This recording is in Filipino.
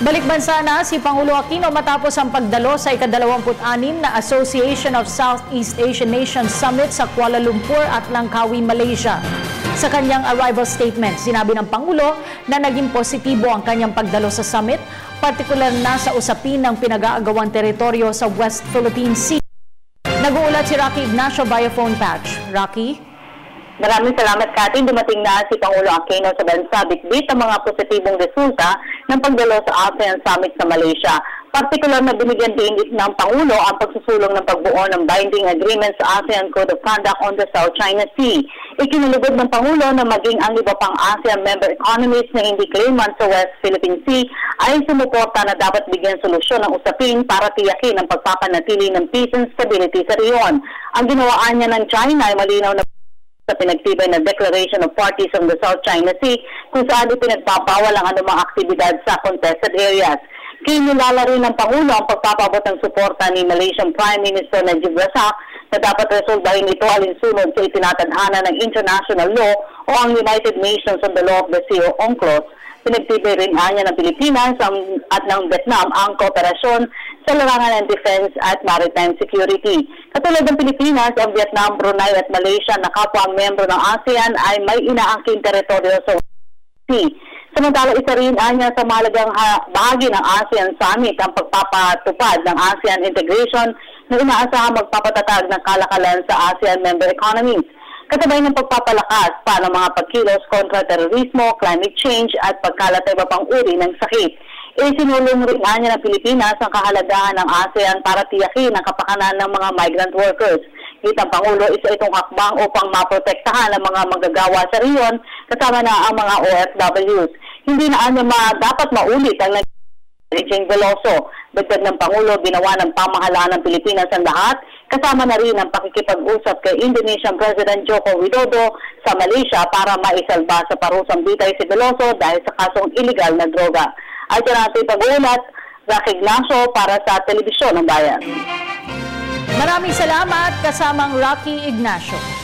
Balik bansa na si Pangulo Aquino matapos ang pagdalo sa ika-26 na Association of Southeast Asian Nations Summit sa Kuala Lumpur at Langkawi, Malaysia. Sa kanyang arrival statement, sinabi ng Pangulo na naging positibo ang kanyang pagdalo sa summit, partikular na sa usapin ng pinag-aagawang teritoryo sa West Philippine Sea. Nag-uulat si Rocky Ignacio via phone patch. Rocky? Maraming salamat, Cathy. Dumating na si Pangulo Aquino sa bansa, bitbit ang mga positibong resulta ng pagdalo sa ASEAN Summit sa Malaysia. Partikular na binigyan din ng Pangulo ang pagsusulong ng pagbuo ng binding agreement sa ASEAN Code of Conduct on the South China Sea. Ikinalugod ng Pangulo na maging ang iba pang ASEAN member economies na hindi claimant sa West Philippine Sea ay sumuporta na dapat bigyan solusyon ng usapin para tiyakin ang pagpapanatili ng peace and stability sa riyon. Ang ginawaan niya ng China ay malinaw na sa pinagtibay na Declaration of Parties on the South China Sea kung saan ipinagbabawal ang anumang aktibidad sa contested areas. Kinilala rin ng Pangulo ang pagpapabot ng suporta ni Malaysian Prime Minister Najib Razak na dapat resolbahin ito alinsunod sa itinatadhana ng international law o ang United Nations on the Law of the Sea o UNCLOS. Pinagtibay rin niya ng Pilipinas at ng Vietnam ang kooperasyon sa larangan ng defense at maritime security. Katulad ng Pilipinas, ang Vietnam, Brunei at Malaysia na kapwa miyembro ng ASEAN ay may inaangking teritoryo sa sea. Samantala, isa rin niya sa mahalagang bahagi ng ASEAN Summit ang pagpapatupad ng ASEAN integration na inaasahang magpapatatag ng kalakalan sa ASEAN member economies. Kasabay ng pagpapalakas pa ng mga pagkilos kontra terorismo, climate change at pagkalat ng iba pang uri ng sakit. Isinulong rin niya ng Pilipinas ang kahalagahan ng ASEAN para tiyakin ang kapakanan ng mga migrant workers. Kitang Pangulo, isa itong hakbang upang maprotektahan ang mga manggagawa sa riyon kasama na ang mga OFWs. Hindi na dapat maulit ang Jing Veloso. Dagdag ng Pangulo, ginawa ng pamahalaan ng Pilipinas ang lahat, kasama na rin ang pakikipag-usap kay Indonesian President Joko Widodo sa Malaysia para maisalba sa parusang bitay si Veloso dahil sa kasong iligal na droga. Ay natin pag-ulat, Rocky Ignacio para sa Telebisyon ng Bayan. Maraming salamat, kasamang Rocky Ignacio.